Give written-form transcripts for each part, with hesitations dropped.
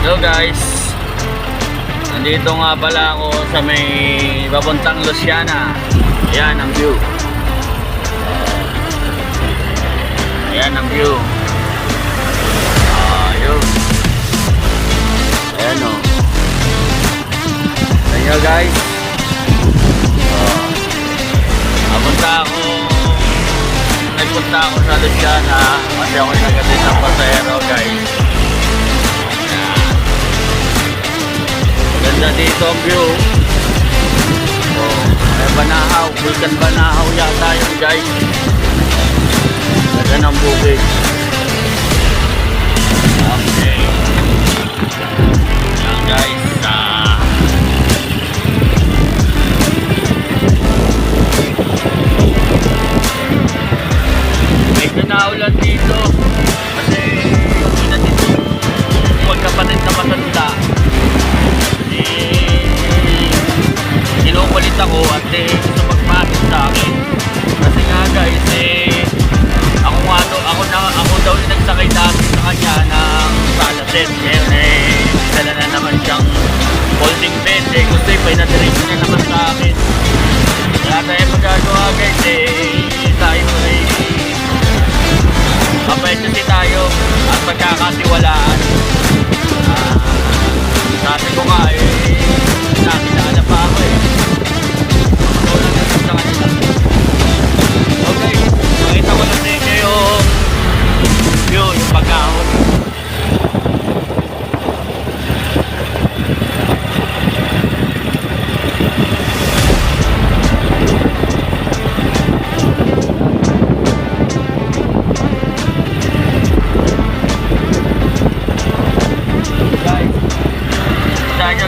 Hello guys, nandito nga pala ako sa may papuntang Luciana. Ayan ang view. Ayan ang view. Ayun. Ayan o. Ayan guys. Nagpunta ako sa Luciana kasi ako yung nagatid ng pasahero guys. Ganda dito ang view. May Banahaw, Vulcan Banahaw yata yun guys. Ganda ng bukid. Okay. Yan guys. Medyo naulan dito kasi yung ina dito magkapatid na matanda. Kinukulit ako at gusto magpasok sa akin kasi nga guys ako daw yung nagsakay dati sa kanya ng salaset. Ngayon dala na naman siyang folding bed gusto pinadiretso na naman sa akin. Kaya tayo magagawa guys tayo mapwede tayo at pagkakatiwalaan. Sabi ko nga nakilala pa ako ako lang natin sa kanila. Okay, makita ko lang sa inyo yung view, yung pagkahon.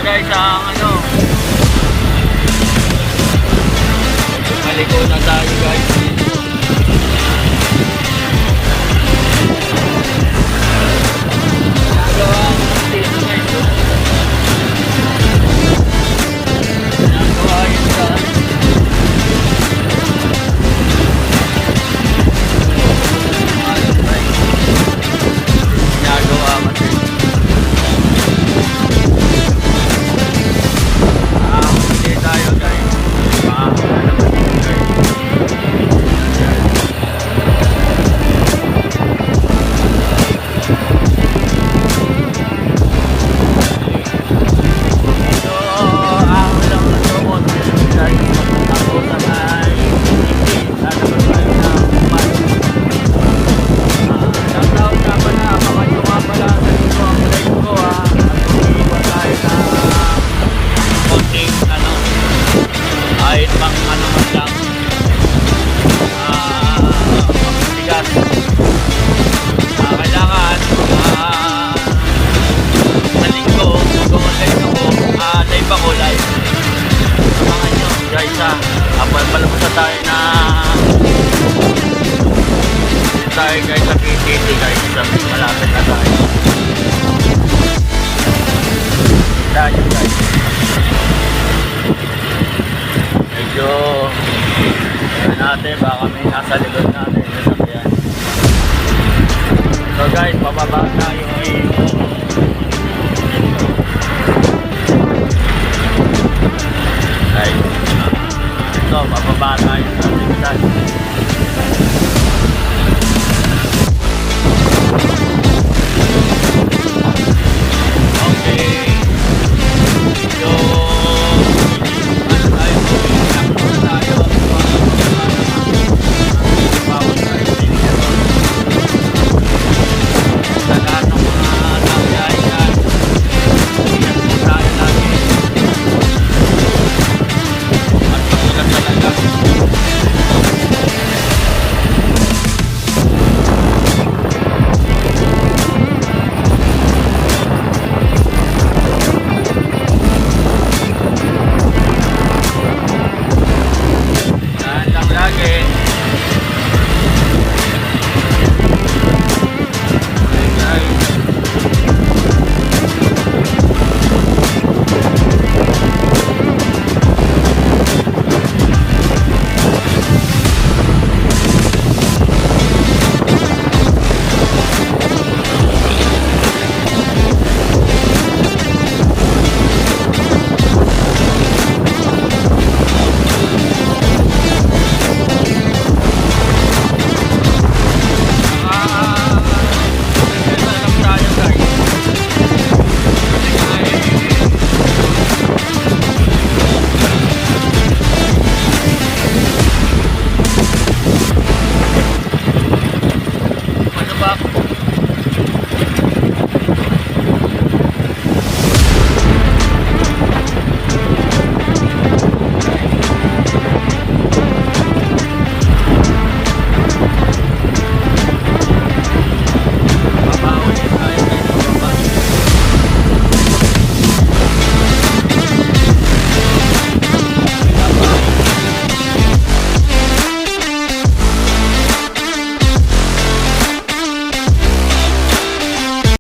Guys, ang maliko na tayo guys. Nagawa dito guys. Nagawa yun dyan. Nagawa kasi. Tayo guys. Tayo guys sa PTT guys, malapit na tayo. Tayo guys. Medyo natin baka may nasa likod natin.